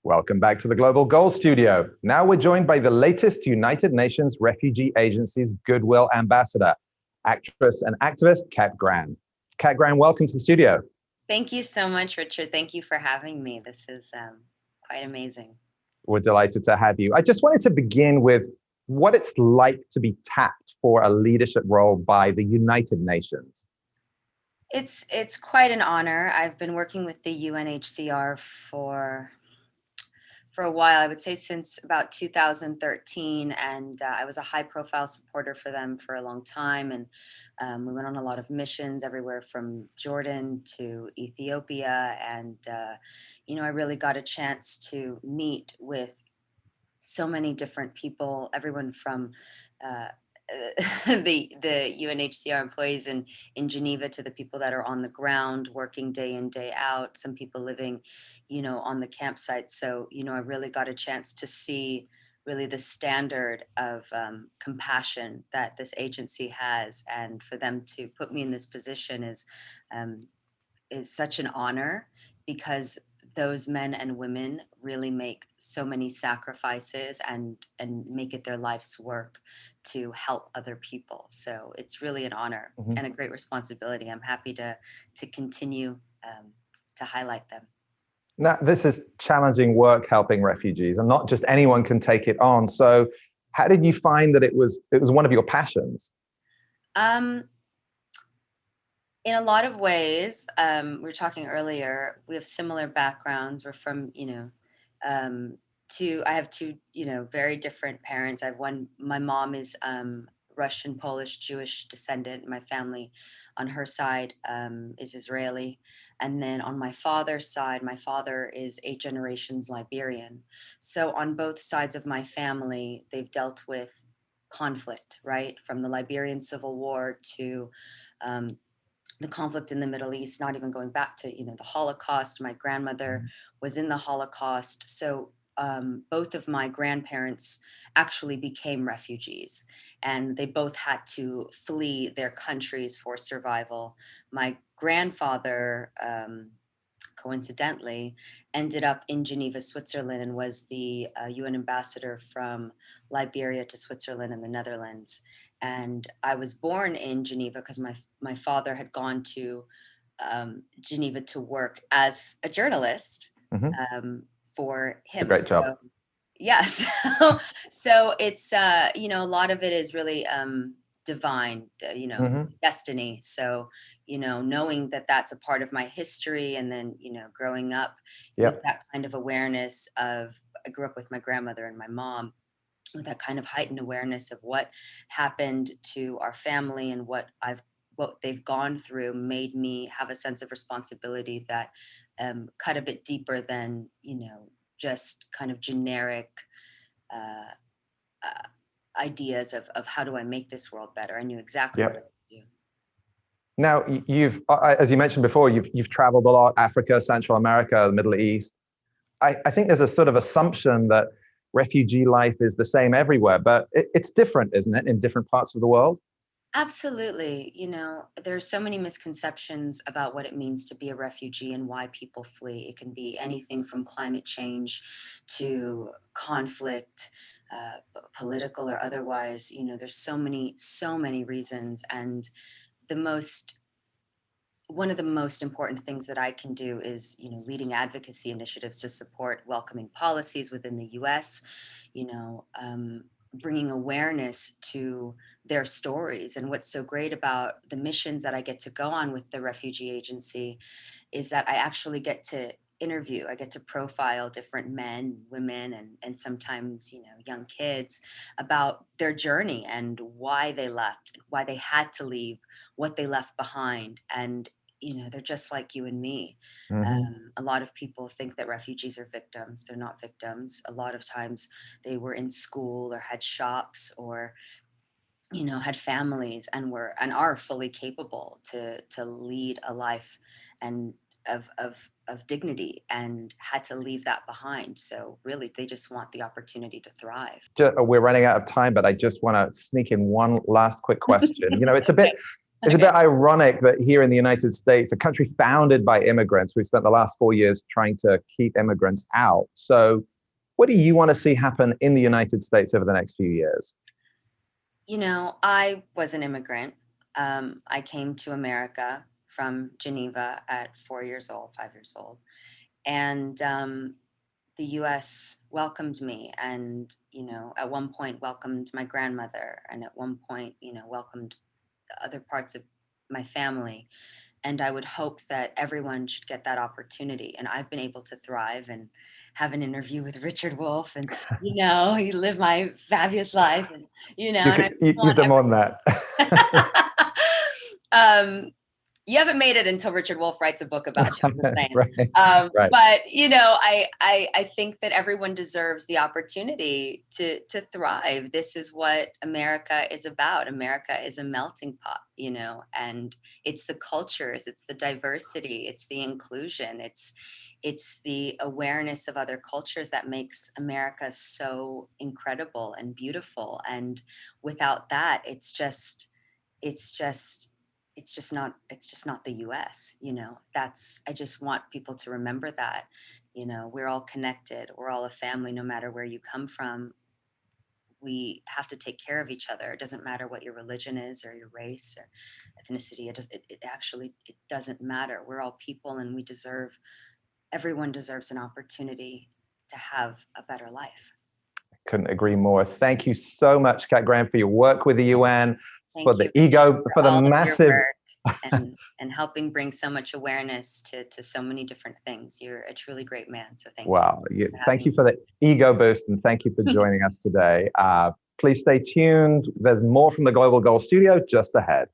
Welcome back to the Global Goal Studio. Now we're joined by the latest United Nations Refugee Agency's Goodwill Ambassador, actress and activist, Kat Gran. Kat Gran, welcome to the studio. Thank you so much, Richard. Thank you for having me. This is quite amazing. We're delighted to have you. I just wanted to begin with what it's like to be tapped for a leadership role by the United Nations. It's quite an honor. I've been working with the UNHCR for a while. I would say since about 2013, and I was a high-profile supporter for them for a long time. And we went on a lot of missions everywhere from Jordan to Ethiopia, and I really got a chance to meet with so many different people, everyone from uh, the UNHCR employees in Geneva to the people that are on the ground working day in, day out, some people living, on the campsite. So, I really got a chance to see really the standard of compassion that this agency has. And for them to put me in this position is such an honor, because those men and women really make so many sacrifices and make it their life's work to help other people. So it's really an honor and a great responsibility. I'm happy to continue to highlight them. Now, this is challenging work helping refugees, and not just anyone can take it on. So how did you find that it was one of your passions? In a lot of ways, we were talking earlier, we have similar backgrounds. We're from, I have two, very different parents. My mom is Russian, Polish, Jewish descendant. My family on her side is Israeli. And then on my father's side, my father is 8 generations Liberian. So on both sides of my family, they've dealt with conflict, right? From the Liberian Civil War to the conflict in the Middle East, not even going back to, the Holocaust. My grandmother was in the Holocaust. So both of my grandparents actually became refugees, and they both had to flee their countries for survival. My grandfather, coincidentally, ended up in Geneva, Switzerland, and was the UN ambassador from Liberia to Switzerland and the Netherlands. And I was born in Geneva because my father had gone to Geneva to work as a journalist for him. It's a great job. Yes. So it's, a lot of it is really divine, destiny. So, knowing that that's a part of my history, and then, growing up with that kind of awareness I grew up with my grandmother and my mom, with that kind of heightened awareness of what happened to our family and what they've gone through, made me have a sense of responsibility that cut a bit deeper than, just kind of generic ideas of how do I make this world better. I knew exactly what I would do. Now, you've, as you mentioned before, you've traveled a lot: Africa, Central America, the Middle East. I think there's a sort of assumption that refugee life is the same everywhere, but it's different, isn't it, in different parts of the world? Absolutely. There's so many misconceptions about what it means to be a refugee and why people flee. It can be anything from climate change to conflict, political or otherwise. There's so many reasons. And one of the most important things that I can do is, leading advocacy initiatives to support welcoming policies within the US, bringing awareness to their stories. And what's so great about the missions that I get to go on with the refugee agency is that I actually get to interview, I get to profile different men, women, and sometimes, young kids about their journey and why they left, why they had to leave, what they left behind. And they're just like you and me. A lot of people think that refugees are victims. They're not victims. A lot of times they were in school or had shops or, had families and are fully capable to lead a life and of dignity, and had to leave that behind. So really, they just want the opportunity to thrive. We're running out of time, but I just want to sneak in one last quick question. It's it's a bit ironic that here in the United States, a country founded by immigrants, we've spent the last 4 years trying to keep immigrants out. So what do you want to see happen in the United States over the next few years? You know, I was an immigrant. I came to America from Geneva at 4 years old, 5 years old. And the US welcomed me and, you know, at one point welcomed my grandmother, and at one point, you know, welcomed the other parts of my family. And I would hope that everyone should get that opportunity. And I've been able to thrive and have an interview with Richard Wolff, and, you know, you live my fabulous life, and, you know, and I just You've want done more than that. you haven't made it until Richard Wolff writes a book about you, I'm just saying. Right. But, you know, I think that everyone deserves the opportunity to thrive. This is what America is about. America is a melting pot, you know, and it's the cultures, it's the diversity, it's the inclusion, it's the awareness of other cultures that makes America so incredible and beautiful. And without that, it's just not the US, you know. I just want people to remember that, you know, we're all connected, we're all a family. No matter where you come from, we have to take care of each other. It doesn't matter what your religion is or your race or ethnicity. It doesn't matter. We're all people, and everyone deserves an opportunity to have a better life. Couldn't agree more. Thank you so much, Kat Graham, for your work with the UN, for the massive and helping bring so much awareness to so many different things. You're a truly great man. So thank you. Wow. Thank you for the ego boost, and thank you for joining us today. Please stay tuned. There's more from the Global Goal Studio just ahead.